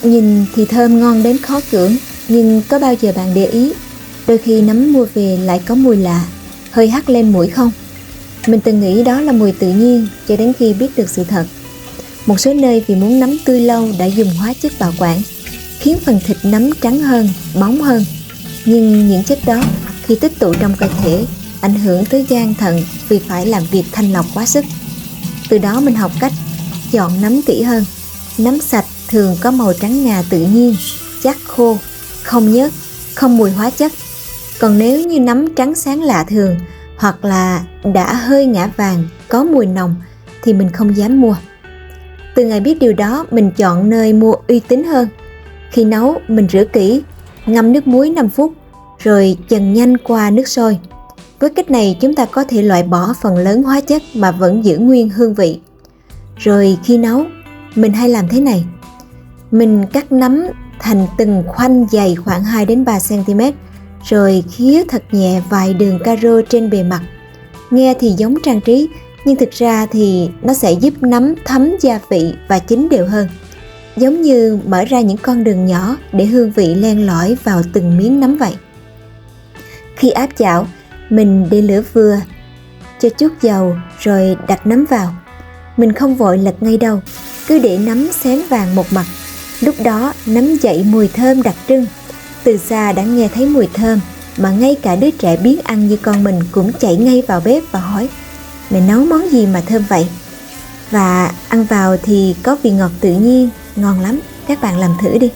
Nhìn thì thơm ngon đến khó cưỡng, nhưng có bao giờ bạn để ý, đôi khi nấm mua về lại có mùi lạ, hơi hắc lên mũi không? Mình từng nghĩ đó là mùi tự nhiên cho đến khi biết được sự thật. Một số nơi vì muốn nấm tươi lâu đã dùng hóa chất bảo quản, khiến phần thịt nấm trắng hơn, bóng hơn. Nhưng những chất đó khi tích tụ trong cơ thể ảnh hưởng tới gan thận vì phải làm việc thanh lọc quá sức. Từ đó mình học cách chọn nấm kỹ hơn. Nấm sạch thường có màu trắng ngà tự nhiên, chắc khô, không nhớt, không mùi hóa chất. Còn nếu như nấm trắng sáng lạ thường hoặc là đã hơi ngã vàng, có mùi nồng thì mình không dám mua. Từ ngày biết điều đó, mình chọn nơi mua uy tín hơn. Khi nấu, mình rửa kỹ, ngâm nước muối 5 phút, rồi chần nhanh qua nước sôi. Với cách này chúng ta có thể loại bỏ phần lớn hóa chất mà vẫn giữ nguyên hương vị. Rồi khi nấu, mình hay làm thế này. Mình cắt nấm thành từng khoanh dày khoảng 2 đến 3 cm, rồi khía thật nhẹ vài đường caro trên bề mặt. Nghe thì giống trang trí, nhưng thực ra thì nó sẽ giúp nấm thấm gia vị và chín đều hơn. Giống như mở ra những con đường nhỏ để hương vị len lỏi vào từng miếng nấm vậy. Khi áp chảo, mình để lửa vừa, cho chút dầu rồi đặt nấm vào. Mình không vội lật ngay đâu, cứ để nấm xém vàng một mặt. Lúc đó nấm dậy mùi thơm đặc trưng. Từ xa đã nghe thấy mùi thơm mà ngay cả đứa trẻ biếng ăn như con mình cũng chạy ngay vào bếp và hỏi: mẹ nấu món gì mà thơm vậy? Và ăn vào thì có vị ngọt tự nhiên, ngon lắm, các bạn làm thử đi.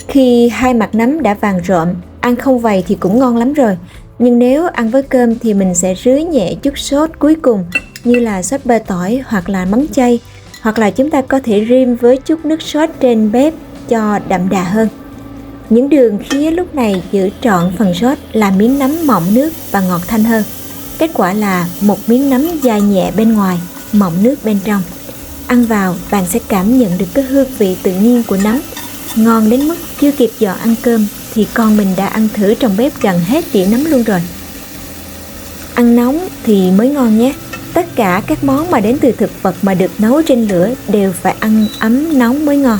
Khi hai mặt nấm đã vàng rộm, ăn không vầy thì cũng ngon lắm rồi. Nhưng nếu ăn với cơm thì mình sẽ rưới nhẹ chút sốt cuối cùng, như là sốt bơ tỏi hoặc là mắm chay, hoặc là chúng ta có thể rim với chút nước sốt trên bếp cho đậm đà hơn. Những đường khía lúc này giữ trọn phần sốt, làm miếng nấm mọng nước và ngọt thanh hơn. Kết quả là một miếng nấm dai nhẹ bên ngoài, mọng nước bên trong. Ăn vào bạn sẽ cảm nhận được cái hương vị tự nhiên của nấm, ngon đến mức chưa kịp dọn ăn cơm thì con mình đã ăn thử trong bếp gần hết đĩa nấm luôn rồi. Ăn nóng thì mới ngon nhé. Tất cả các món mà đến từ thực vật mà được nấu trên lửa đều phải ăn ấm nóng mới ngon.